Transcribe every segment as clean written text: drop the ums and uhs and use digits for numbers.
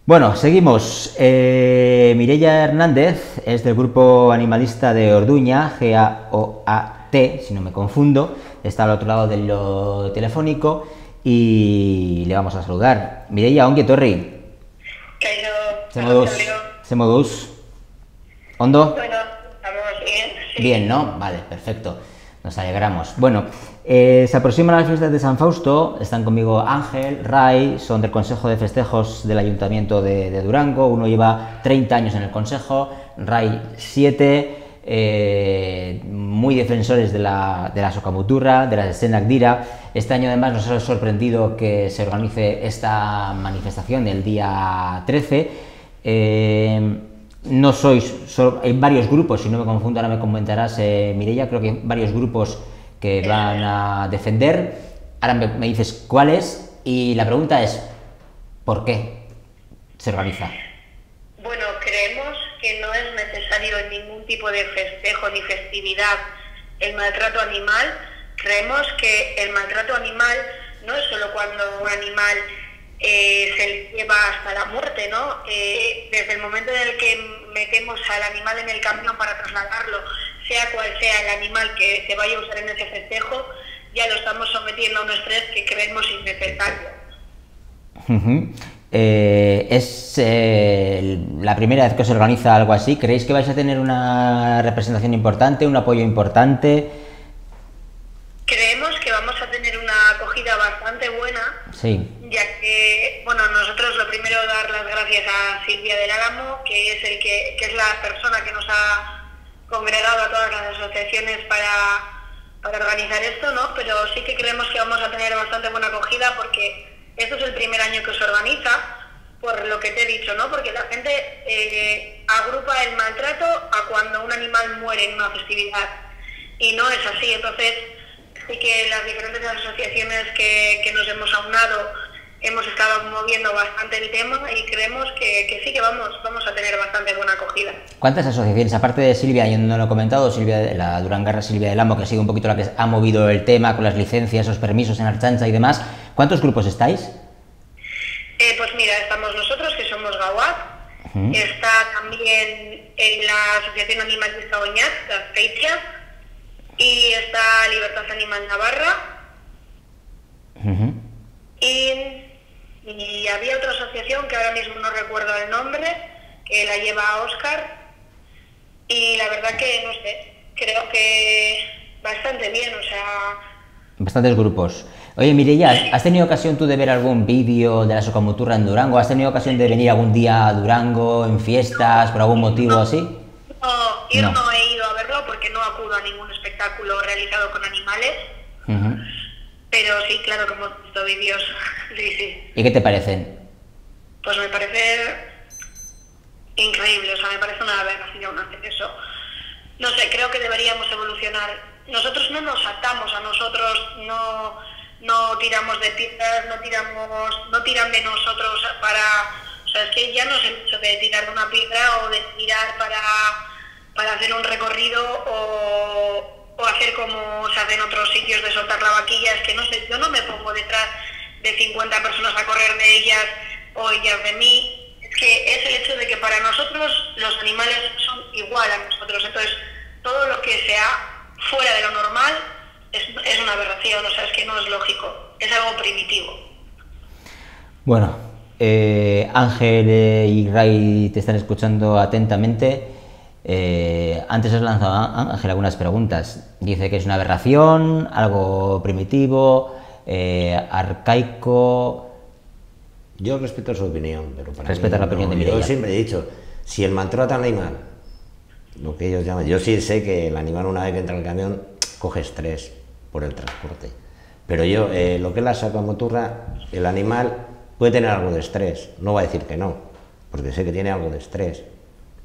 Bueno, seguimos. Mireia Hernández es del grupo animalista de Orduña, GAOAT, si no me confundo. Está al otro lado del hilo telefónico y le vamos a saludar. Mireia, ongi etorri. Kairo, Se modus. ¿Ondo? bueno, estamos bien, sí. Bien, ¿no? Vale, perfecto. Nos alegramos. Bueno, se aproximan las fiestas de San Fausto. Están conmigo Ángel, Ray, son del Consejo de Festejos del Ayuntamiento de Durango. Uno lleva 30 años en el Consejo, Ray 7, muy defensores de la Socamuturra, de la Escenac Dira. Este año además nos ha sorprendido que se organice esta manifestación el día 13. No hay varios grupos, si no me confundo, ahora me comentarás, Mireia, creo que hay varios grupos que van a defender. Ahora me dices cuáles y la pregunta es, ¿por qué se organiza? Bueno, creemos que no es necesario en ningún tipo de festejo ni festividad el maltrato animal. Creemos que el maltrato animal no es solo cuando un animal se le lleva hasta la muerte, ¿no? Desde el momento en el que metemos al animal en el camión para trasladarlo, sea cual sea el animal que se vaya a usar en ese festejo, ya lo estamos sometiendo a un estrés que creemos innecesario. Es la primera vez que se organiza algo así. ¿Creéis que vais a tener una representación importante, un apoyo importante? Creemos que vamos a tener una acogida bastante buena, Sí. ya que, bueno, nosotros lo primero dar las gracias a Silvia del Álamo, que es la persona que nos ha congregado a todas las asociaciones para organizar esto, ¿no? Pero sí que creemos que vamos a tener bastante buena acogida porque esto es el primer año que se organiza, por lo que te he dicho, ¿no? Porque la gente agrupa el maltrato a cuando un animal muere en una festividad y no es así. Entonces sí que las diferentes asociaciones que nos hemos aunado hemos estado moviendo bastante el tema y creemos que sí que vamos a tener bastante buena acogida. ¿Cuántas asociaciones, aparte de Silvia, yo no lo he comentado, la Durangarra Silvia del Amo, que ha sido un poquito la que ha movido el tema con las licencias, los permisos en Archancha y demás, ¿cuántos grupos estáis? Pues mira, estamos nosotros, que somos GAUAT, está también la Asociación Animalista Oñat, Gazteitia, y está Libertad Animal Navarra, y había otra asociación que ahora mismo no recuerdo el nombre, que la lleva Óscar, y la verdad que, no sé, creo que bastante bien, o sea... Bastantes grupos. Oye, Mireia, ¿has tenido ocasión tú de ver algún vídeo de la Socamuturra en Durango? ¿Has tenido ocasión de venir algún día a Durango, en fiestas, por algún motivo así? No, no he ido a verlo porque no acudo a ningún espectáculo realizado con animales. Pero sí, claro, como he visto vídeos, sí. ¿Y qué te parecen? Pues me parece increíble, o sea, me parece una aberración hacer eso. No sé, creo que deberíamos evolucionar. Nosotros no nos atamos a nosotros, no tiramos de piedras, no tiran de nosotros o sea, es que ya no es el hecho de tirar de una piedra o de tirar para hacer un recorrido o hacer como se hace en otros sitios de soltar la vaquilla. Es que no sé, yo no me pongo detrás de 50 personas a correr de ellas o ellas de mí. Es que es el hecho de que para nosotros los animales son igual a nosotros. Entonces, todo lo que sea fuera de lo normal es una aberración, o sea, es que no es lógico, es algo primitivo. Bueno, Ángel y Ray te están escuchando atentamente. Antes has lanzado, Ángel, algunas preguntas. Dice que es una aberración, algo primitivo, arcaico. Yo respeto su opinión, pero para Respeta mí, la opinión de Mireia. Yo siempre he dicho, si el maltrato al animal, lo que ellos llaman, yo sí sé que el animal una vez que entra en el camión coge estrés por el transporte, pero yo, lo que es la Socamuturra, el animal puede tener algo de estrés, no voy a decir que no, porque sé que tiene algo de estrés,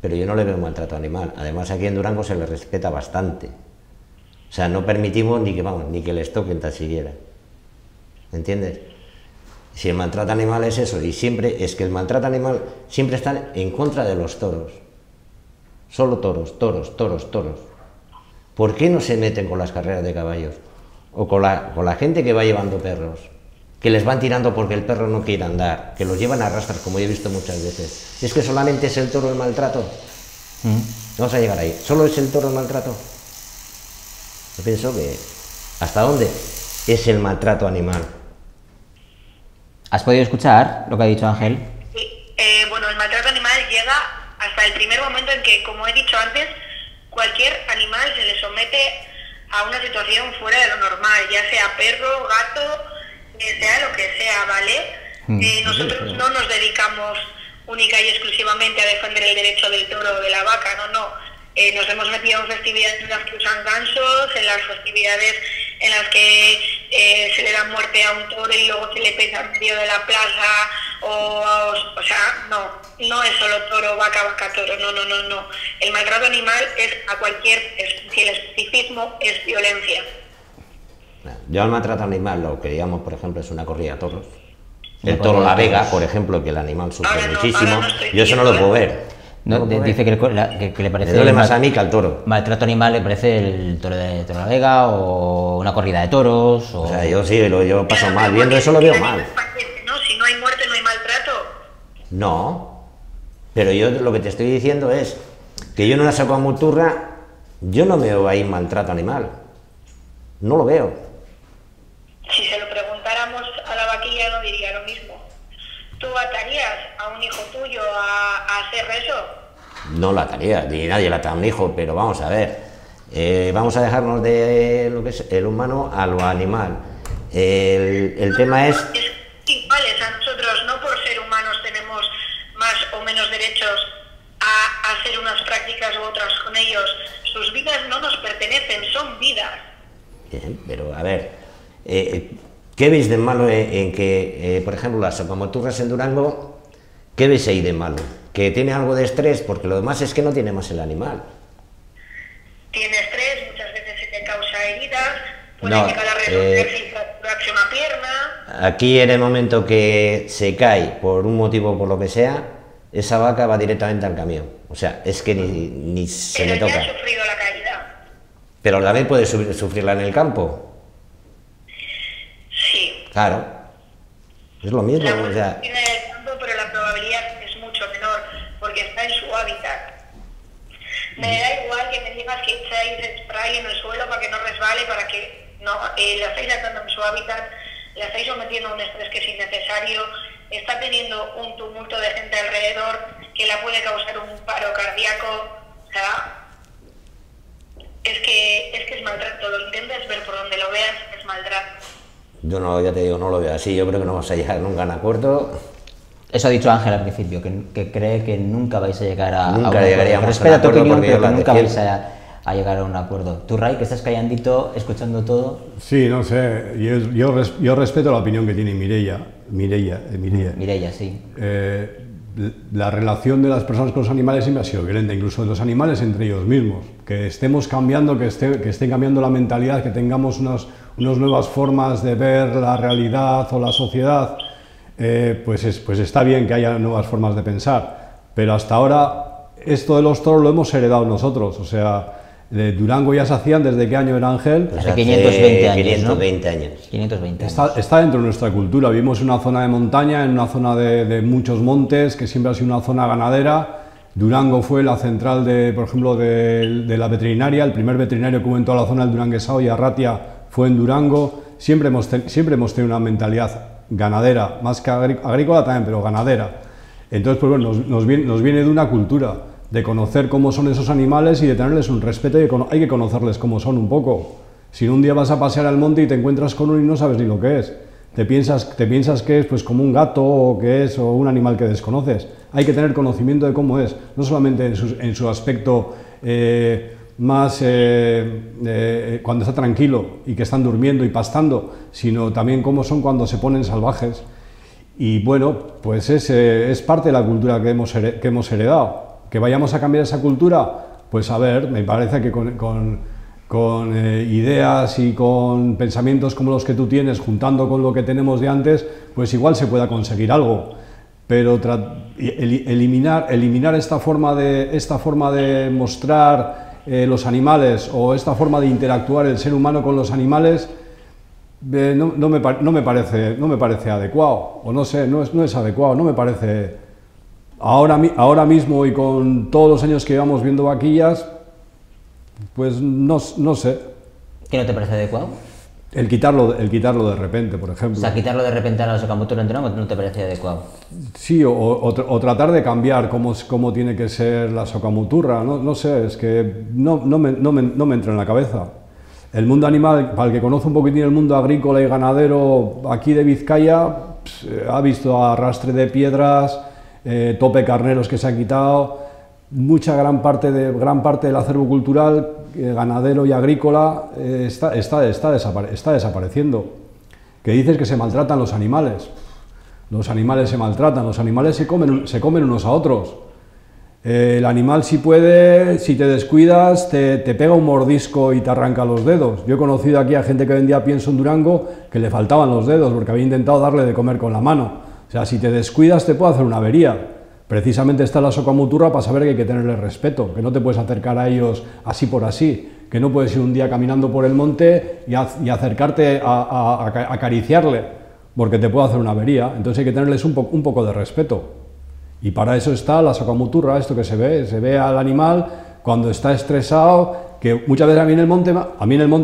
pero yo no le veo maltrato animal. Además aquí en Durango se le respeta bastante, o sea, no permitimos ni que les toquen tan siquiera, ¿entiendes? Si el maltrato animal es eso, y siempre es que el maltrato animal siempre está en contra de los toros, solo toros. ¿Por qué no se meten con las carreras de caballos? O con la gente que va llevando perros. que les van tirando porque el perro no quiere andar, que los llevan a arrastras, como he visto muchas veces. ¿Es que solamente es el toro el maltrato? Vamos a llegar ahí. ¿Solo es el toro el maltrato? Yo pienso que... ¿Hasta dónde es el maltrato animal? ¿Has podido escuchar lo que ha dicho Ángel? Sí. Bueno, el maltrato animal llega hasta el primer momento en que, como he dicho antes, cualquier animal se le somete a una situación fuera de lo normal, ya sea perro, gato, sea lo que sea, ¿vale? Nosotros no nos dedicamos única y exclusivamente a defender el derecho del toro o de la vaca, no. Nos hemos metido en festividades en las que usan gansos, en las festividades en las que se le da muerte a un toro y luego se le pesa en medio de la plaza, o sea, no es solo toro, vaca, vaca, toro, no. El maltrato animal es a cualquier especie, el especificismo es violencia. Yo al maltrato animal, lo que digamos, por ejemplo, es una corrida de toros. El toro La Vega, por ejemplo, que el animal sufre muchísimo, yo eso no lo puedo ver. No, dice que le parece... Me duele más a mí que al toro. Maltrato animal le parece el toro de Toro La Vega o una corrida de toros. O sea, yo sí, yo paso mal, viendo eso lo veo mal. No, si no hay muerte no hay maltrato. No, pero yo lo que te estoy diciendo es que yo no la saco a Muturra, yo no veo ahí maltrato animal. No lo veo. Si se lo preguntáramos a la vaquilla no diría lo mismo. ¿Tú atarías a un hijo tuyo a hacer eso? No la ataría, ni nadie la ata a un hijo, pero vamos a ver. Vamos a dejarnos de lo que es el humano a lo animal. El tema es... Iguales a nosotros, no por ser humanos tenemos más o menos derechos a hacer unas prácticas u otras con ellos. Sus vidas no nos pertenecen, son vidas. Bien, pero a ver... ¿qué veis de malo en que, por ejemplo, las socomoturras en Durango, qué veis ahí de malo? Que tiene algo de estrés, porque lo demás es que no tiene más el animal. Tiene estrés, muchas veces se te causa heridas, puede llegar a resolverse y fracturarse una pierna. Aquí en el momento que se cae por un motivo por lo que sea, esa vaca va directamente al camión. O sea, es que ni se le toca. Pero ya ha sufrido la caída. Pero también puede sufrirla en el campo. Claro, es lo mismo. O sea, tiene el campo, pero la probabilidad es mucho menor porque está en su hábitat. Me da igual que me digas que echáis spray en el suelo para que no resbale, para que no la estáis sacando en su hábitat, la estáis sometiendo a un estrés que es innecesario, está teniendo un tumulto de gente alrededor que la puede causar un paro cardíaco. O sea, es que es maltrato, lo intentes ver por donde lo veas, es maltrato. Yo no, ya te digo, no lo veo así, yo creo que no vamos a llegar nunca a un acuerdo. Eso ha dicho Ángel al principio, que cree que nunca vais a llegar a un acuerdo. Respeta tu opinión, pero que nunca vais a llegar a un acuerdo. Tú, Ray, que estás callandito, escuchando todo. Sí, no sé, yo respeto la opinión que tiene Mireia, sí. La relación de las personas con los animales siempre ha sido violenta, incluso de los animales entre ellos mismos. Que estemos cambiando, que esté cambiando la mentalidad, que tengamos unas nuevas formas de ver la realidad o la sociedad, pues está bien que haya nuevas formas de pensar. Pero hasta ahora esto de los toros lo hemos heredado nosotros, o sea, de Durango ya se hacían, ¿desde qué año era, Ángel? Pues hace 520 años, 520 años. 520 años. Está dentro de nuestra cultura, vivimos en una zona de montaña, en una zona de muchos montes, que siempre ha sido una zona ganadera. Durango fue la central, por ejemplo, de la veterinaria, el primer veterinario que hubo en toda la zona del Duranguesao y Arratia fue en Durango. Siempre hemos tenido una mentalidad ganadera, más que agrícola también, pero ganadera. Entonces, pues bueno, nos viene de una cultura de conocer cómo son esos animales y de tenerles un respeto, y hay que conocerles cómo son un poco. Si un día vas a pasear al monte y te encuentras con uno y no sabes ni lo que es, te piensas que es pues como un gato o un animal que desconoces. Hay que tener conocimiento de cómo es, no solamente en su aspecto más cuando está tranquilo y que están durmiendo y pastando, sino también cómo son cuando se ponen salvajes. Y bueno, pues es parte de la cultura que hemos heredado. ¿Que vayamos a cambiar esa cultura? Pues a ver, me parece que con ideas y con pensamientos como los que tú tienes, juntando con lo que tenemos de antes, pues igual se pueda conseguir algo. Pero eliminar esta forma de mostrar los animales, o esta forma de interactuar el ser humano con los animales, no me parece adecuado, o no sé, no es adecuado, no me parece. Ahora mismo y con todos los años que llevamos viendo vaquillas, pues no sé. ¿Qué no te parece adecuado? El quitarlo de repente, por ejemplo. O sea, quitarlo de repente a la socamotura en Durango no te parece adecuado. Sí, o tratar de cambiar cómo tiene que ser la socamuturra, no sé, es que no me entra en la cabeza. El mundo animal, para el que conoce un poquitín el mundo agrícola y ganadero aquí de Vizcaya, pues, ha visto arrastre de piedras, tope carneros que se ha quitado, gran parte del acervo cultural ganadero y agrícola está desapareciendo. Que dices que se maltratan los animales. Los animales se maltratan, los animales se comen unos a otros. El animal, si puede, si te descuidas, te pega un mordisco y te arranca los dedos. Yo he conocido aquí a gente que vendía pienso en Durango que le faltaban los dedos porque había intentado darle de comer con la mano. O sea, si te descuidas te puede hacer una avería. Precisamente está la socamuturra para saber que hay que tenerle respeto, que no te puedes acercar a ellos así por así, que no puedes ir un día caminando por el monte y acercarte a acariciarle, porque te puede hacer una avería. Entonces hay que tenerles un poco de respeto. Y para eso está la socamuturra, esto que se ve al animal cuando está estresado, que muchas veces a mí en el monte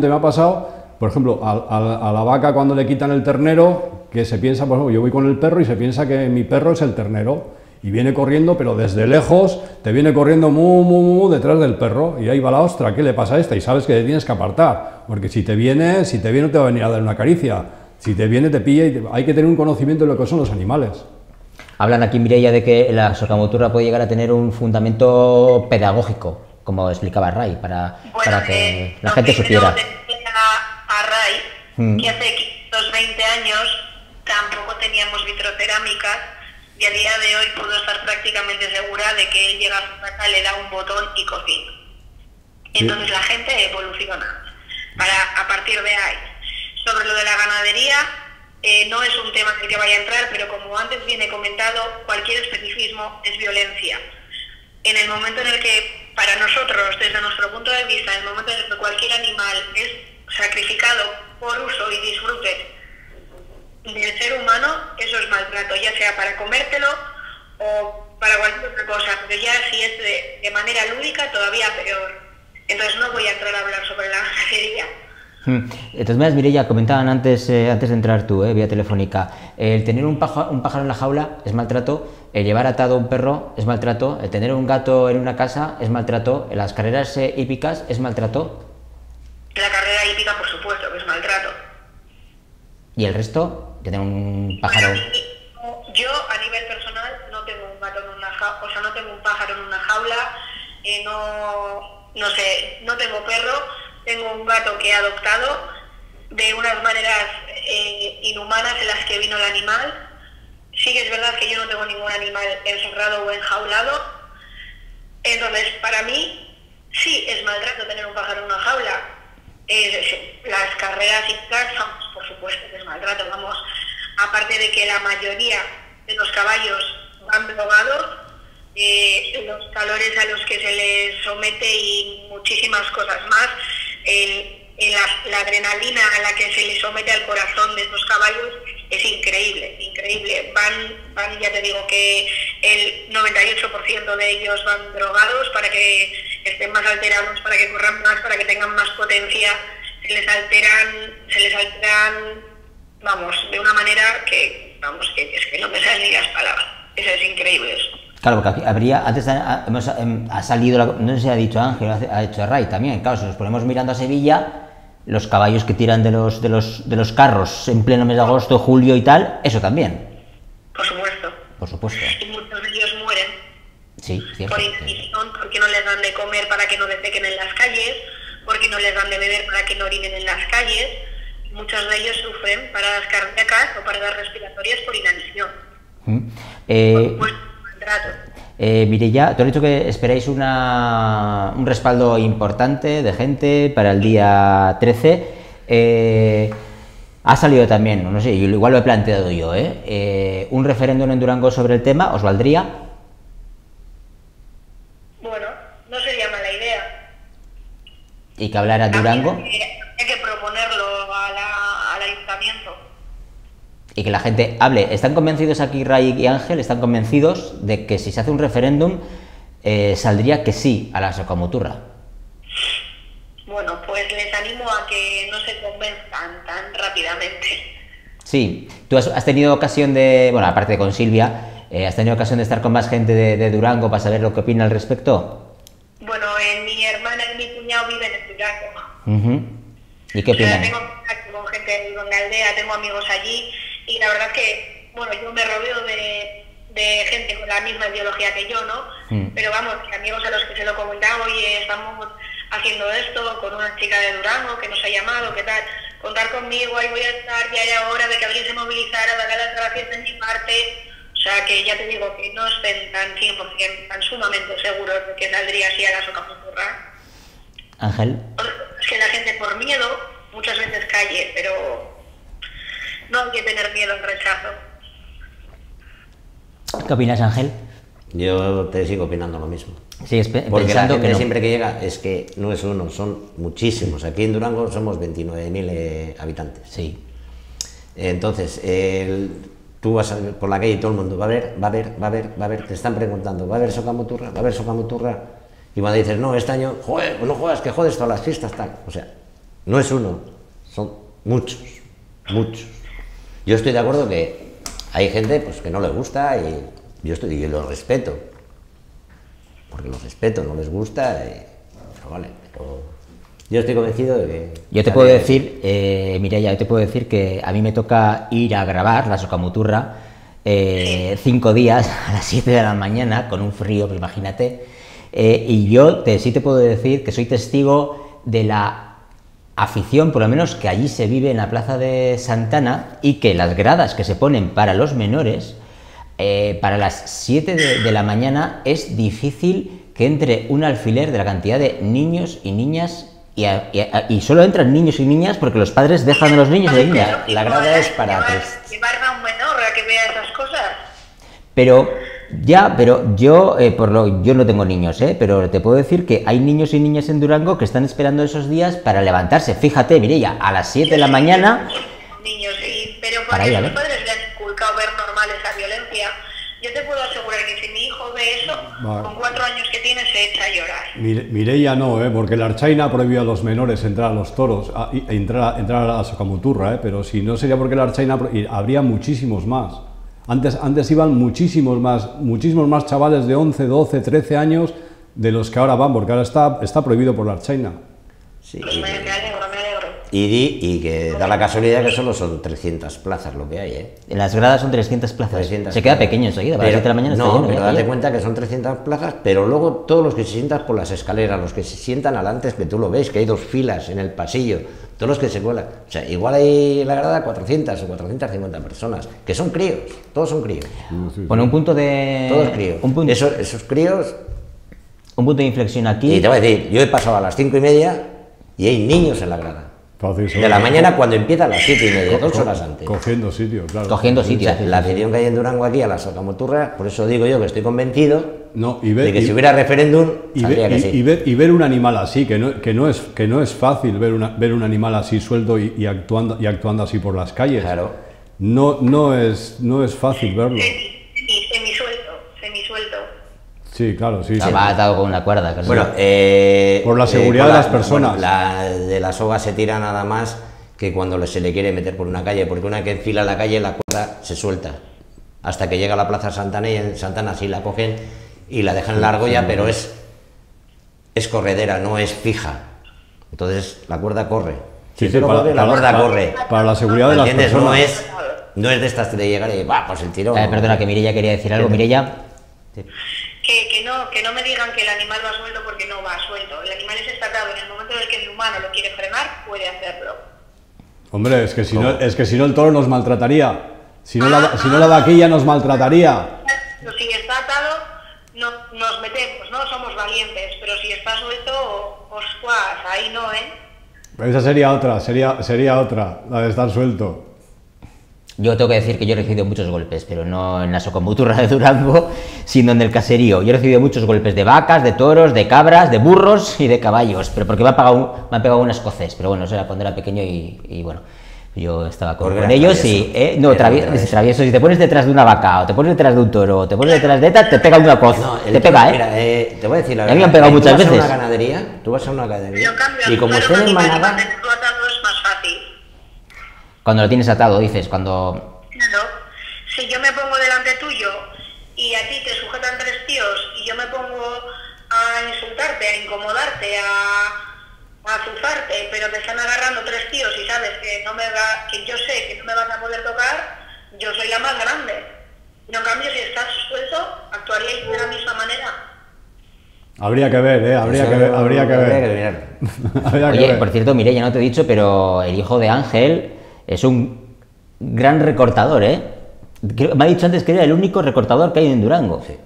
me ha pasado, por ejemplo, a la vaca cuando le quitan el ternero, que se piensa, por ejemplo, yo voy con el perro y se piensa que mi perro es el ternero, y viene corriendo, pero desde lejos te viene corriendo detrás del perro, y ahí va la ostra, ¿qué le pasa a esta? Y sabes que te tienes que apartar, porque si te viene no te va a venir a dar una caricia, si te viene te pilla, hay que tener un conocimiento de lo que son los animales. Hablan aquí, Mireia, de que la socamoturra puede llegar a tener un fundamento pedagógico, como explicaba Ray, para que la gente supiera. A Ray, que hace 520 años tampoco teníamos vitrocerámicas y a día de hoy puedo estar prácticamente segura de que él llega a su casa, le da un botón y cocina. Entonces la gente evoluciona a partir de ahí. Sobre lo de la ganadería, no es un tema en el que vaya a entrar, pero como antes viene comentado, cualquier especificismo es violencia. En el momento en el que, para nosotros, desde nuestro punto de vista, en el momento en el que cualquier animal es sacrificado por uso y disfrute del ser humano, eso es maltrato, ya sea para comértelo o para cualquier otra cosa, pero ya si es de manera lúdica, todavía peor. Entonces no voy a entrar a hablar sobre la ganadería. De todas maneras, Mireia, comentaban antes de entrar tú, vía telefónica, el tener un pájaro en la jaula es maltrato, el llevar atado un perro es maltrato, el tener un gato en una casa es maltrato, las carreras hípicas es maltrato. La carrera hípica, por supuesto, que es maltrato. ¿Y el resto? Tener un pájaro... Bueno, yo, a nivel personal, no tengo un gato en una jaula, o sea, no tengo un pájaro en una jaula, no sé, no tengo perro. Tengo un gato que he adoptado de unas maneras inhumanas en las que vino el animal. Sí que es verdad que yo no tengo ningún animal encerrado o enjaulado. Entonces, para mí, sí es maltrato tener un pájaro en una jaula. Las carreras hípicas, por supuesto que es maltrato. Vamos, aparte de que la mayoría de los caballos van drogados, los calores a los que se les somete y muchísimas cosas más, la adrenalina a la que se les somete al corazón de estos caballos es increíble, increíble. Van, ya te digo que el 98% de ellos van drogados para que estén más alterados, para que corran más, para que tengan más potencia. Se les alteran, vamos, de una manera que es que no me salen ni las palabras. Eso es increíble eso. Claro, porque antes ha salido, no sé si ha dicho Ángel, ha dicho Ray también, claro, si nos ponemos mirando a Sevilla, los caballos que tiran de los carros en pleno mes de agosto, julio y tal, eso también. Por supuesto. Por supuesto. Y muchos de ellos mueren. Sí, cierto. Por inanición, porque no les dan de comer para que no defequen en las calles, porque no les dan de beber para que no orinen en las calles. Muchos de ellos sufren paradas cardíacas o paradas respiratorias por inanición. Por supuesto. Mireia, te he dicho que esperáis un respaldo importante de gente para el día 13. Ha salido también, no sé, igual lo he planteado yo, un referéndum en Durango sobre el tema, ¿os valdría? Bueno, no sería mala idea. ¿Y que hablara Durango? Hay que proponerlo al ayuntamiento y que la gente hable. ¿Están convencidos aquí Ray y Ángel? ¿Están convencidos de que si se hace un referéndum saldría que sí a la Socamuturra? Bueno, pues les animo a que no se convenzan tan rápidamente. Sí, tú has tenido ocasión de, bueno, aparte de con Silvia, ¿has tenido ocasión de estar con más gente de Durango para saber lo que opina al respecto? Bueno, mi hermana y mi cuñado viven en Durango. ¿Y qué opinan? Tengo contacto con gente de la aldea, tengo amigos allí y la verdad que, bueno, yo me rodeo de gente con la misma ideología que yo, ¿no? Pero vamos, que amigos a los que se lo comentaba, oye, estamos haciendo esto con una chica de Durango que nos ha llamado, ¿qué tal? Contar conmigo, ahí voy a estar, ya era hora de que alguien se movilizara, darle las gracias de mi parte. O sea, que ya te digo que no estén tan 100%, tan sumamente seguros de que saldría así a la Socamuturra. Ángel. Es que la gente por miedo muchas veces calle, pero no hay que tener miedo al rechazo. ¿Qué opinas, Ángel? Yo te sigo opinando lo mismo. ¿Sigues Porque la pensando gente que no? siempre que llega es que no es uno, son muchísimos. Aquí en Durango somos 29.000 habitantes. Sí. Entonces, tú vas por la calle y todo el mundo va a ver, te están preguntando, ¿va a haber Socamuturra? ¿Va a haber Socamuturra? Y cuando dices, no, este año, joder, no juegas, que jodes todas las fiestas, tal. O sea, no es uno, son muchos. Yo estoy de acuerdo que hay gente pues, que no le gusta y yo lo respeto. Porque los respeto, no les gusta, pero vale, pero yo estoy convencido de que... Yo te puedo decir, Mireia, yo te puedo decir que a mí me toca ir a grabar la Socamuturra 5 días a las 7 de la mañana con un frío, pues imagínate, y yo sí te puedo decir que soy testigo de la afición, por lo menos que allí se vive en la plaza de Santana, y que las gradas que se ponen para los menores, para las 7 de la mañana es difícil que entre un alfiler de la cantidad de niños y niñas, y solo entran niños y niñas porque los padres dejan a los niños y niñas. La grada es para tres. Llevar a un menor a que vea esas cosas. Pero yo, yo no tengo niños, pero te puedo decir que hay niños y niñas en Durango que están esperando esos días para levantarse. Fíjate, Mireia, a las 7 de la mañana... Niños, pero para porque ir a los ver. padres le han inculcado ver normal esa violencia. Yo te puedo asegurar que si mi hijo ve eso, Vale. con 4 años que tiene se echa a llorar. Mireia no, porque la Archaina prohibió a los menores entrar a los toros, entrar a la Socamuturra, pero si no sería porque la Archaina habría muchísimos más. Antes iban muchísimos más chavales de 11, 12, 13 años de los que ahora van, porque ahora está prohibido por la Archaina. Sí, Pues me alegro. y que da la casualidad que solo son 300 plazas lo que hay, En las gradas son 300 plazas. 300 se queda plazas. pequeño enseguida, para las 7 de la mañana está no, lleno, pero ya. date cuenta que son 300 plazas, pero luego todos los que se sientan por las escaleras, los que se sientan adelante, que tú lo ves, que hay 2 filas en el pasillo, todos los que se cuelan. O sea, igual hay en la grada 400 o 450 personas, que son críos, todos son críos. Bueno, un punto de... Todos críos. Esos críos... Un punto de inflexión aquí. Y te voy a decir, yo he pasado a las 5:30 y hay niños en la grada. De la mañana cuando empieza a las 7:30, 2 horas antes. Cogiendo sitio, claro. Cogiendo sitio. La afición que hay en Durango aquí a la Socamuturra, por eso digo yo que estoy convencido de que si hubiera referéndum, saldría que sí. Y ver un animal así, que no es fácil ver un animal así suelto y actuando así por las calles. Claro. No es fácil verlo. Semisuelto. Sí, claro, sí. Se va atado con una cuerda. Casi. Bueno, por la seguridad de las personas. Bueno, la de la soga se tira nada más que cuando se le quiere meter por una calle, porque una que enfila la calle, la cuerda se suelta hasta que llega a la Plaza Santana, y en Santana sí la cogen y la dejan en la argolla, pero es corredera, no es fija. Entonces la cuerda corre. Sí, Si tú lo corres, la cuerda corre. Para la seguridad de las ¿Entiendes? personas. No es de estas de llegar y pues el tirón. Perdona, que Mireia quería decir algo. Mireia. Sí. Que no me digan que el animal va suelto porque no va suelto. El animal es estatado. En el momento en el que el humano lo quiere frenar, puede hacerlo. Hombre, es que si no el toro nos maltrataría. Si no la vaquilla nos maltrataría. Si está atado, nos metemos, ¿no? Somos valientes. Pero si está suelto, ostras, ahí no, Esa sería otra, la de estar suelto. Yo tengo que decir que yo he recibido muchos golpes, pero no en la Socamuturra de Durango, sino en el caserío. Yo he recibido muchos golpes de vacas, de toros, de cabras, de burros y de caballos, pero porque me han pegado un escocés, pero bueno, eso era cuando era pequeño y bueno. Yo estaba con Porque ellos travieso. y... no, Era travieso. travieso. Si te pones detrás de una vaca, o te pones detrás de un toro, o te pones detrás de esta, te pega una coz. No, Te pega, ¿eh? Mira, te voy a decir la A verdad. mí me han pegado Tú muchas vas a veces. una ganadería, tú vas a una ganadería, En cambio, y como claro, estén en un animal manada, mantenerlo atado es más fácil. Cuando lo tienes atado, dices, cuando... Claro, si yo me pongo delante tuyo y a ti te sujetan tres tíos y yo me pongo a insultarte, a incomodarte, a azuzarte, pero te están agarrando tres tíos y sabes que que yo sé que no me van a poder tocar, yo soy la más grande. No, en cambio, si estás suelto, actuaríais de la misma manera. Habría que ver, habría eso que ver, habría que ver. mirar. Habría que Oye, ver. por cierto, Mireia, no te he dicho, pero el hijo de Ángel es un gran recortador, ¿eh? Me ha dicho antes que era el único recortador que hay en Durango. Sí.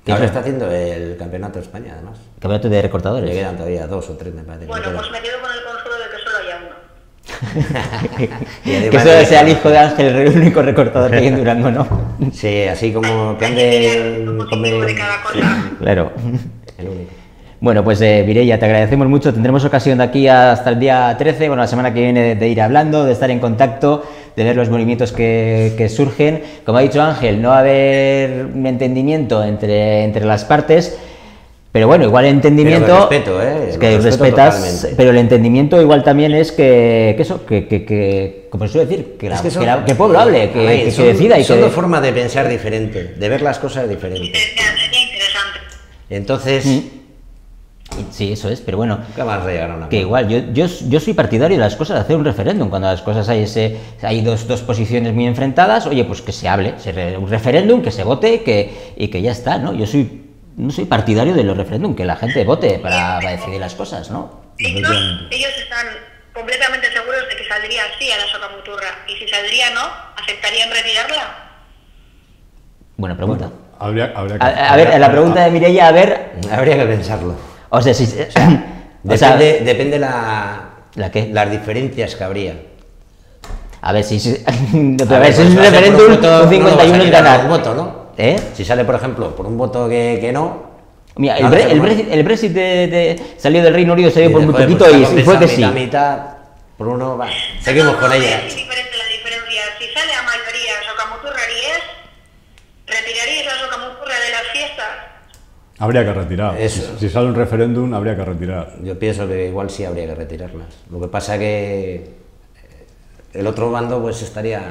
¿Qué Ahora es? está haciendo el campeonato de España, además. Campeonato de recortadores. Le quedan todavía 2 o 3, me parece. Bueno, pues me quedo con el consuelo de que solo haya uno. Y Que además solo de- sea el hijo de Ángel el único recortador que hay en Durango, ¿no? Sí, así como que Hay que mirar ande... lo positivo de cada cosa. Claro. El único. Bueno, pues Mireia, te agradecemos mucho. Tendremos ocasión de aquí hasta el día 13, bueno, la semana que viene, de ir hablando, de estar en contacto, de ver los movimientos que surgen. Como ha dicho Ángel, no va a haber un entendimiento entre las partes, pero bueno, igual el entendimiento... Pero que respeto, ¿eh? Es que Lo respeto respetas, totalmente. pero el entendimiento igual también es que como se suele decir, que, Es que son- que el pueblo hable, que son- decida y son que... dos formas de pensar diferente, de ver las cosas diferentes. Sería interesante. Entonces, Sí, eso es, pero bueno... nunca vas a llegar a una Que igual, yo soy partidario de las cosas, de hacer un referéndum. Cuando las cosas hay dos posiciones muy enfrentadas, oye, pues que se hable, un referéndum, que se vote y que ya está, ¿no? No soy partidario de los referéndum, que la gente vote para decidir las cosas, ¿no? Ellos están completamente seguros de que saldría sí a la Socamuturra. Y si saldría no, ¿aceptarían retirarla? Buena pregunta. Habría que... A ver, la pregunta de Mireia, a ver, habría que pensarlo. o sea, si... Depende ¿La qué? las diferencias que habría. A ver, si es A un ver, pues, referéndum, por un voto, un 51 no lo vas a es quitar ganar. por un voto, ¿no? ¿Eh? Si sale, por ejemplo, por un voto que no... Mira, ahora se lo- el Brexit salió del Reino Unido, salió por muy Joder, pues poquito está y fue que sí. compensado mitad, por uno, va. Seguimos con ella. Es diferente la diferencia. Si sale a mayoría Socamuturra harías, ¿retiraríais la Socamuturra de las fiestas? Habría que retirar. Eso. Si sale un referéndum, habría que retirar. Yo pienso que igual sí habría que retirarlas. Lo que pasa que el otro bando pues estaría...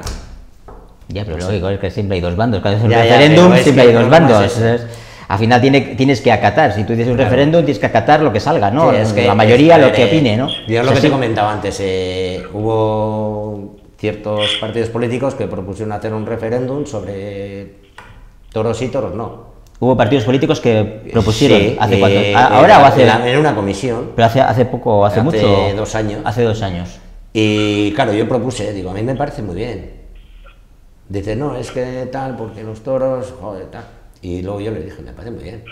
Ya, pero lógico, es que siempre hay dos bandos. Cada vez un Ya, referéndum, pero es siempre que hay el dos problema bandos. es ese. Al final tienes que acatar. Si tú dices un Claro. referéndum, tienes que acatar lo que salga, ¿no? Sí, es que- la mayoría a lo ver, que opine, ¿no? Yo O lo sea, que sí. te comentaba antes, hubo ciertos partidos políticos que propusieron hacer un referéndum sobre toros y toros no. Hubo partidos políticos que propusieron, Sí, ¿hace cuánto? en ¿Ahora o hace...? en una comisión. Pero hace poco, hace mucho... 2 años. Hace 2 años. Y claro, yo propuse, digo, a mí me parece muy bien. Dice, no, es que tal, porque los toros, joder, tal. Y luego yo le dije, me parece muy bien.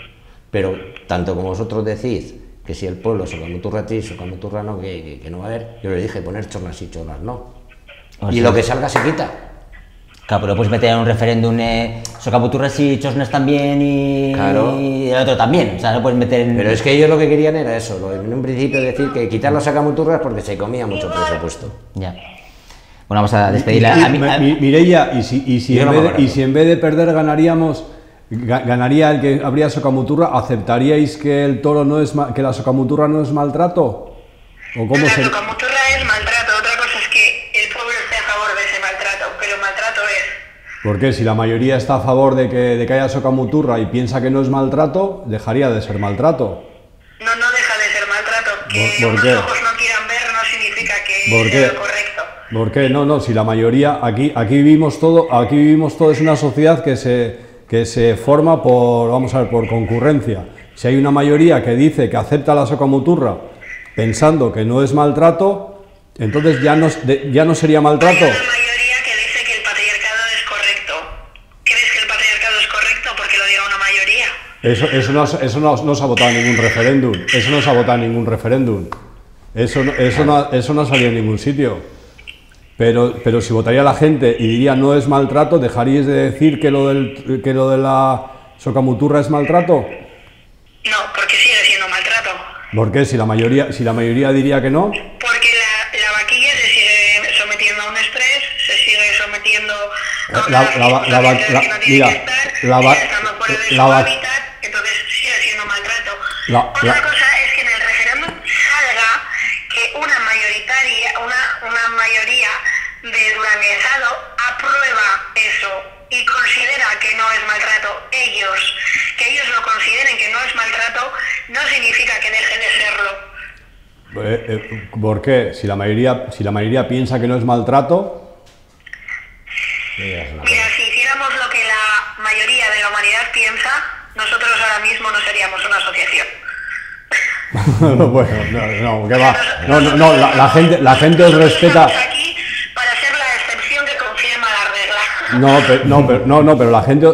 Pero tanto como vosotros decís que si el pueblo Socamuturra sí, Socamuturra no, que no va a haber, yo le dije poner chornas y chornas no. O Y sea, lo que salga se quita. Claro, pero puedes meter en un referéndum Socamuturras y Chosnas también Claro. y el otro también. O sea, no puedes meter en... Pero es que ellos lo que querían era eso, en un principio decir que quitar las Socamuturras porque se comía mucho presupuesto. Ya. Bueno, vamos a despedirla. Mireia, y si Yo en no vez me de, acuerdo. y si en vez de perder ganaría el que habría Socamuturra, ¿aceptaríais que el toro no es que la Socamuturra no es maltrato? ¿O cómo La se...? Socamuturra es maltrato. Otra cosa es que el pueblo esté a favor de ese maltrato, pero maltrato es. ¿Por qué? Si la mayoría está a favor de que haya Socamuturra y piensa que no es maltrato, dejaría de ser maltrato. No deja de ser maltrato. Que ¿Por unos qué? ojos no quieran ver no significa que ¿Por sea qué? lo correcto. ¿Por qué? No, si la mayoría, aquí vivimos todo, es una sociedad que se forma por concurrencia. Si hay una mayoría que dice que acepta la Socamuturra pensando que no es maltrato, entonces ya no sería maltrato. Hay una mayoría que dice que el patriarcado es correcto. ¿Crees que el patriarcado es correcto porque lo diga una mayoría? Eso no se ha votado en ningún referéndum. Eso no se ha votado en ningún referéndum. Eso no ha salido en ningún sitio. Pero si votaría la gente y diría no es maltrato, ¿dejaríais de decir que lo de la Socamuturra es maltrato? No, porque sigue siendo maltrato. ¿Por qué? Si la mayoría diría que no. Porque la vaquilla se sigue sometiendo a un entonces sigue siendo maltrato. Otra cosa es que en el referéndum salga que una mayoría de duranguesado aprueba eso y considera que no es maltrato. Que ellos lo consideren que no es maltrato, no significa que deje de serlo. ¿Por qué? Si la mayoría piensa que no es maltrato. Mira, si hiciéramos lo que la mayoría de la humanidad piensa, nosotros ahora mismo no seríamos una asociación. Bueno, ¿qué va? No, la gente os respeta. Estamos aquí para ser la excepción que confirma la regla. Pero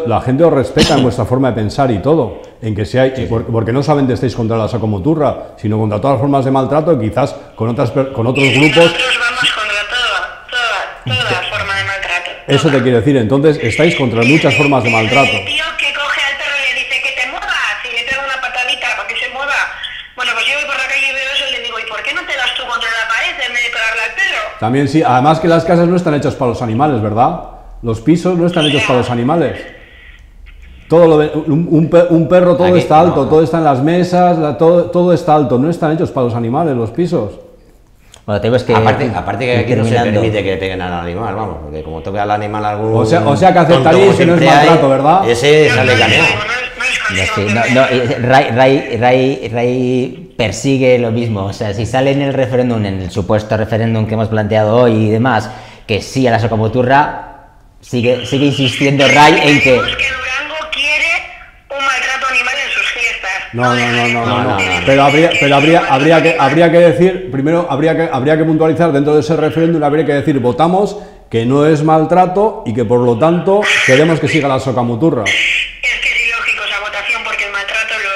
la gente os respeta en vuestra forma de pensar y todo. En que sea, porque no solamente estáis contra la socomoturra, sino contra todas las formas de maltrato, quizás con otros grupos. Nosotros vamos contra toda forma de maltrato. Eso te quiero decir, entonces estáis contra muchas formas de maltrato. El tío que coge al perro y le dice que te muevas y le pega una patadita para que se mueva. Bueno, pues yo voy por la calle y veo eso y le digo, ¿y por qué no te das tú contra la pared en vez de pegarle al perro? También sí, además que las casas no están hechas para los animales, ¿verdad? Los pisos no están hechos para los animales. Un perro todo Aquí, está alto, no. todo está en las mesas, todo está alto, no están hechos para los animales, los pisos. Bueno, tenemos que Aparte que aquí no se terminando. permite que le peguen al animal, vamos, porque como toque al animal algún... O sea que aceptaréis que no es maltrato, ¿verdad? Ese sale caneado. No es Sí, consciente. Ray persigue lo mismo. O sea, si sale en el referéndum, en el supuesto referéndum que hemos planteado hoy y demás, que sí a la socomoturra, sigue insistiendo Ray en que... Que Durango quiere un maltrato animal en sus fiestas. No. Pero habría que decir, primero habría que puntualizar dentro de ese referéndum, habría que decir, votamos que no es maltrato y que por lo tanto queremos que siga la socomoturra. Es que es ilógico esa votación porque el maltrato lo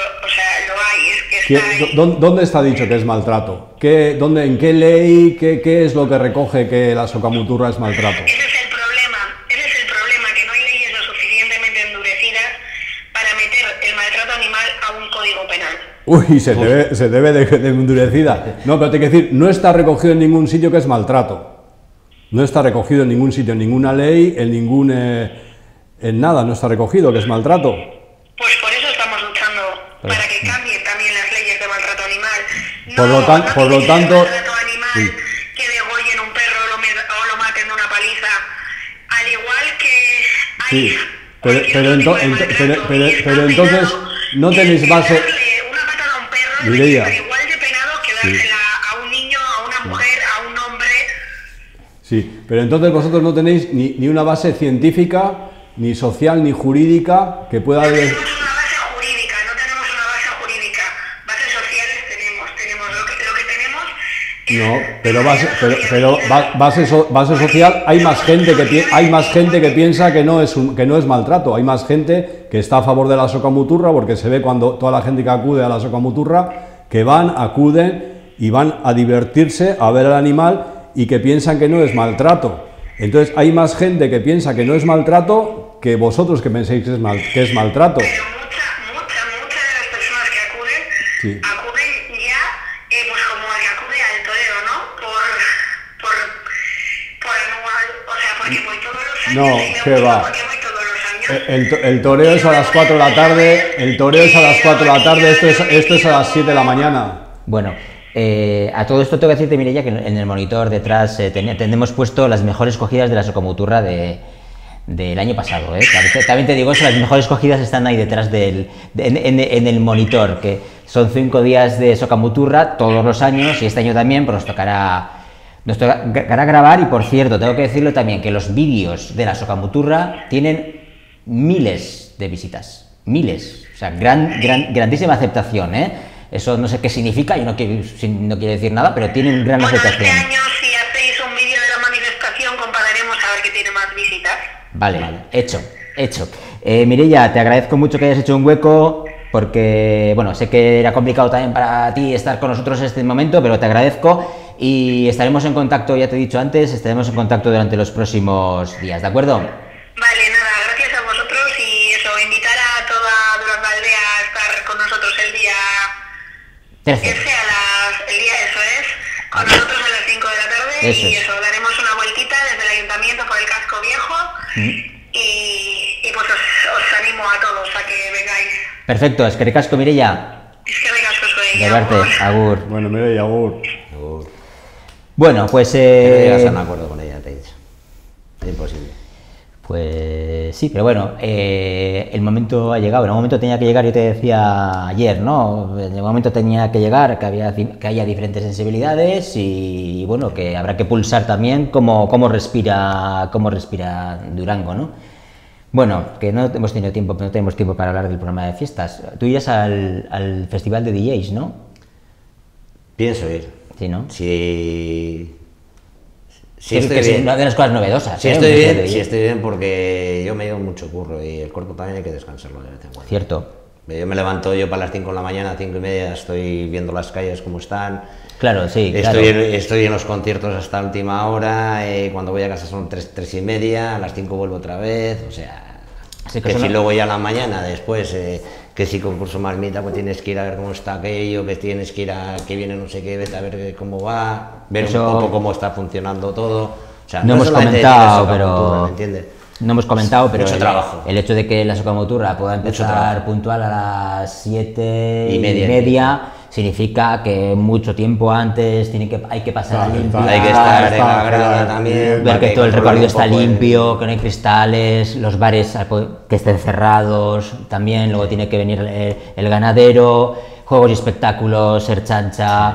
hay, es que está ahí. ¿Dónde está dicho que es maltrato? ¿En qué ley, qué es lo que recoge que la socomoturra es maltrato? Ese es el problema, que no hay leyes lo suficientemente endurecidas para meter el maltrato animal a un código penal. Uy, se debe de endurecida. No, pero te hay que decir, no está recogido en ningún sitio que es maltrato. No está recogido en ningún sitio, en ninguna ley, en nada, no está recogido que es maltrato. Pues por eso estamos luchando, para que cambien también las leyes de maltrato animal. Por lo tanto, maltrato animal, sí. que degollen un perro o lo maten de una paliza, al igual que hay Sí, cualquier otro tipo de maltrato, y está entonces penado no tenéis el base. darle una patada a un perro, Mireia. es igual de penado que dársela a un niño, a una mujer, a un hombre. Sí, pero entonces vosotros no tenéis ni una base científica, ni social, ni jurídica que pueda... No tenemos una base jurídica, bases sociales tenemos lo que tenemos. Base social, hay más gente que piensa que no es maltrato, hay más gente que está a favor de la socomoturra, porque se ve cuando toda la gente que acude a la socomoturra, que acuden y van a divertirse, a ver al animal y que piensan que no es maltrato. Entonces hay más gente que piensa que no es maltrato que vosotros que penséis que es maltrato. Pero mucha de las personas que acuden, Sí. acuden ya, pues como el que acude al toreo, ¿no? Por anual, o sea, porque voy todos los años. No, y me ¿qué gusta va? porque voy todos los años. El toreo es a las 4 de la tarde, esto es a las 7 de la mañana. Bueno, a todo esto tengo que decirte, Mireia, que en el monitor detrás tenemos puesto las mejores cogidas de la socomoturra del año pasado. También te digo eso, las mejores cogidas están ahí detrás en el monitor, que son 5 días de socomoturra todos los años, y este año también pues nos tocará grabar. Y por cierto, tengo que decirlo también, que los vídeos de la socomoturra tienen miles de visitas, miles, o sea, grandísima aceptación, Eso no sé qué significa, yo no quiero decir nada, pero tiene una gran Bueno, aceptación. este año, si hacéis un vídeo de la manifestación, compararemos a ver qué tiene más visitas. Vale, hecho. Mireia, te agradezco mucho que hayas hecho un hueco, porque, bueno, sé que era complicado también para ti estar con nosotros en este momento, pero te agradezco y estaremos en contacto, ya te he dicho antes, estaremos en contacto durante los próximos días, ¿de acuerdo? Vale, nada, gracias a vosotros y eso, invitar a toda Durangaldea a estar con nosotros el día... 13. El día, eso es, con nosotros a las 5 de la tarde Eso y es. eso, daremos una vueltita desde el ayuntamiento por el casco viejo animo a todos a que vengáis. Perfecto, es que ricasco, Mireia. Es que vengas con De verte, agur. Bueno, mire, y agur. Bueno, pues... No llegas a un acuerdo con ella, te he dicho. Es imposible. Pues sí, pero bueno, el momento ha llegado. En un momento tenía que llegar, yo te decía ayer, ¿no? En el momento tenía que llegar, que haya diferentes sensibilidades y bueno, que habrá que pulsar también cómo respira Durango, ¿no? Bueno, que no hemos tenido tiempo, no tenemos tiempo para hablar del programa de fiestas. Tú irías al festival de DJs, ¿no? Pienso ir. Sí, ¿no? Si estoy bien. Es una de las cosas novedosas. Si estoy bien porque yo me llevo mucho curro y el cuerpo también hay que descansarlo de vez en cuando. Cierto. Yo me levanto yo para las 5 de la mañana, 5 y media, estoy viendo las calles como están. Claro, sí, Estoy en los conciertos hasta la última hora, cuando voy a casa son 3 y media, a las 5 vuelvo otra vez, o sea... Sí, que si luego ya a la mañana después, que si concurso marmita, pues tienes que ir a ver cómo está aquello, que tienes que ir a que viene no sé qué, vete a ver cómo va, ver un poco cómo está funcionando todo. O sea, no hemos comentado, pero... ¿me entiendes? No hemos comentado, pero mucho trabajo. El hecho de que la Socamoturra pueda empezar puntual a las 7:30 significa que mucho tiempo antes hay que pasar a limpiar, hay que estar en la grada también, ver que todo el recorrido está limpio, que no hay cristales, los bares que estén cerrados también, luego tiene que venir el ganadero, juegos y espectáculos, ser chancha,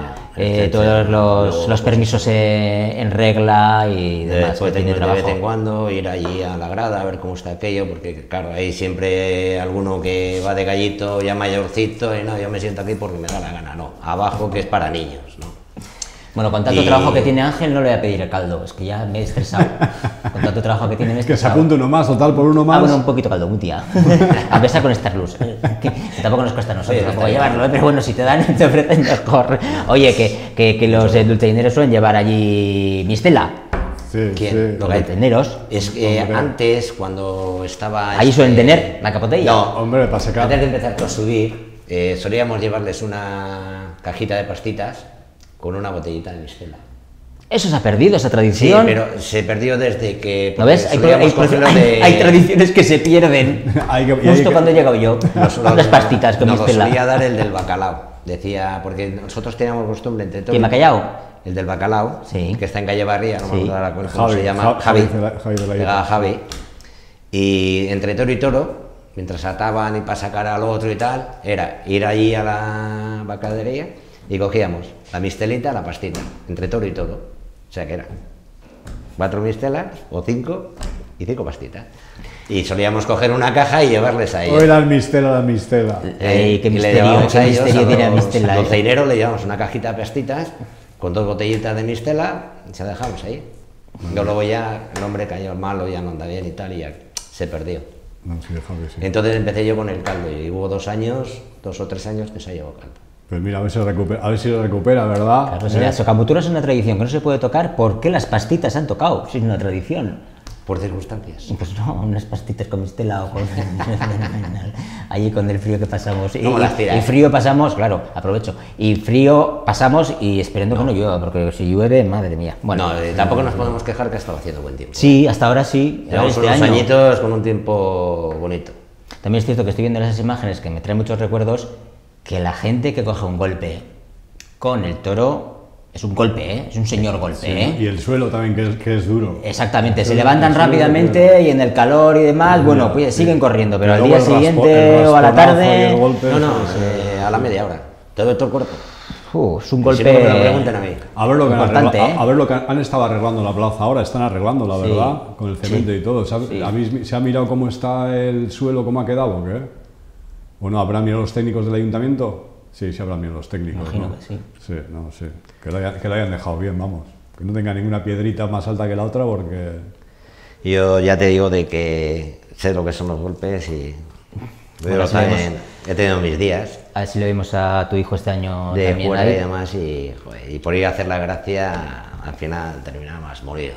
todos los permisos en regla y demás. Después de vez en cuando ir allí a la grada a ver cómo está aquello, porque claro, hay siempre alguno que va de gallito ya mayorcito y no, yo me siento aquí porque me da la gana, no, abajo que es para niños, ¿no? Bueno, con tanto trabajo que tiene Ángel no le voy a pedir el caldo, es que ya me he estresado. Con tanto trabajo que tiene me he estresado. Que se apunte uno más, total por uno más. Bueno, un poquito caldo, un tía. A pesar con esta luz. Que tampoco nos cuesta a nosotros tampoco llevarlo, pero bueno, si te dan, te ofrecen mejor. Oye, que los dulceineros suelen llevar allí mistela. Sí, ¿Quién? sí. Los dulceineros. Es que antes, cuando estaba... Ahí suelen tener la capotella. No, Hombre, para secar. antes de empezar a subir, solíamos llevarles una cajita de pastitas con una botellita de mistela. Eso se ha perdido, esa Sí, tradición. pero se perdió desde que... ¿No ves? Hay tradiciones que se pierden. Justo cuando he llegado yo. Las pastitas con nos mistela. Nos solía dar el del bacalao. Decía, porque nosotros teníamos costumbre entre todos... ¿Quién me ha callado? El del bacalao, Sí. que está en calle Barría, no me acuerdo ahora cómo se llama. Javi de la Llegaba Javi. Y entre toro y toro, mientras ataban y para sacar al otro y tal, era ir allí a la bacadería y cogíamos la mistelita, la pastita, entre toro y toro. O sea que eran 4 mistelas o 5 y 5 pastitas. Y solíamos coger una caja y llevarles a ellos. O era el mistela, la mistela. Qué y le misterio, llevábamos qué a ellos, misterio tiene la mistela. Al dulceinero le llevamos una cajita de pastitas con 2 botellitas de mistela y se la dejamos ahí. Yo luego ya el hombre cayó malo, ya no anda bien y tal, y ya se perdió. No, sí, Javi, sí. Entonces empecé yo con el caldo y hubo 2 o 3 años que se llevó caldo. Pues mira, a ver si lo recupera, ¿verdad? Claro, si la socamutura es una tradición que no se puede tocar, ¿por qué las pastitas se han tocado? Si es una tradición. Por circunstancias. Pues no, unas pastitas con mistela o con... allí con el frío que pasamos. ¿Cómo las tiras? Y frío pasamos, claro, aprovecho. Y frío pasamos y esperando que no llueva, porque si llueve, madre mía. Bueno, No, tampoco nos podemos quejar que ha estado haciendo buen tiempo. sí, hasta ahora sí. Llevamos Este unos año. añitos con un tiempo bonito. También es cierto que estoy viendo esas imágenes que me traen muchos recuerdos, que la gente que coge un golpe con el toro es un golpe, ¿eh? Es un señor golpe, ¿eh? Y el suelo también, que es duro. Exactamente, se El levantan suelo, rápidamente y en el calor y demás, bueno, pues sí. siguen corriendo, pero Y al luego día el siguiente o a la rasponazo y tarde... el golpe, No, sí. a la media hora. Todo el cuerpo. Es un Si golpe... no, que me lo pregunten a mí. A ver lo que Importante, ¿eh? a ver lo que han estado arreglando la plaza ahora, están arreglando, la Sí. verdad, con el cemento y todo. Sí. ¿Se ha mirado cómo está el suelo, cómo ha quedado o qué? ¿O no? ¿Habrán mirado los técnicos del ayuntamiento? Sí, sí habrán mirado los técnicos. Imagino ¿no? que sí. Sí, no, sí. Que lo hayan dejado bien, vamos. Que no tenga ninguna piedrita más alta que la otra porque... Yo ya te digo de que sé lo que son los golpes y Bueno, yo sí, también he tenido mis días A ver si le vimos a tu hijo este año de también fuera ahí. y demás y, joder, y por ir a hacer la gracia al final terminaba más morido.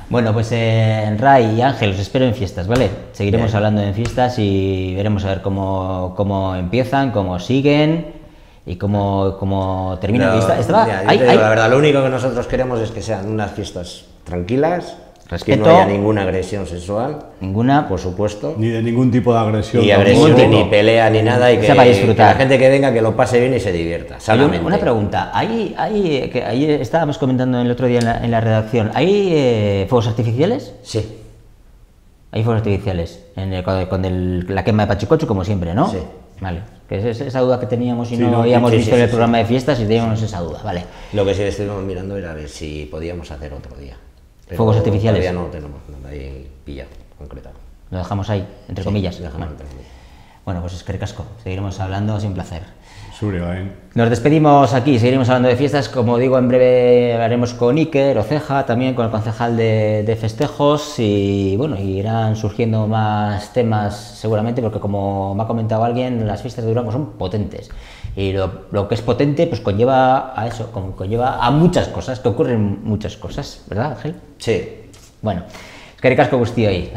Bueno, pues Ray y Ángel, os espero en fiestas, ¿vale? Seguiremos Bien. hablando en fiestas y veremos a ver cómo empiezan, cómo siguen y cómo terminan. Pero, Estaba, mira, yo te digo la verdad, lo único que nosotros queremos es que sean unas fiestas tranquilas, respeto. Que no haya ninguna agresión sexual, Ninguna. por supuesto. Ni de ningún tipo de agresión. Ni tampoco. agresión, ni pelea, ni nada. Y que, sea para disfrutar. que la gente que venga, que lo pase bien y se divierta, Oye, sanamente. una pregunta, que ahí estábamos comentando el otro día en la redacción, ¿hay fuegos artificiales? Sí, Hay fuegos artificiales, la quema de Pachicocho, como siempre, ¿no? Sí. Vale, que es esa duda que teníamos y Sí, no no, habíamos sí, visto sí, en el sí, programa de fiestas y teníamos esa duda, vale. lo que sí estuvimos mirando era ver si podíamos hacer otro día. Pero ¿Fuegos artificiales? Todavía no tenemos nada ahí pillado, concretado. Lo dejamos ahí, entre comillas. Dejamos Bueno. entre comillas. Bueno, pues es que ricasco, seguiremos hablando, es un placer. Suri, ¿eh? Nos despedimos aquí, seguiremos hablando de fiestas, como digo, en breve hablaremos con Iker Oceja, también con el concejal de festejos y bueno, irán surgiendo más temas seguramente porque como me ha comentado alguien, las fiestas de Durango son potentes y lo que es potente pues conlleva a eso, conlleva a muchas cosas, que ocurren muchas cosas, ¿verdad Ángel? Sí. Bueno, es que ricasco guztioi,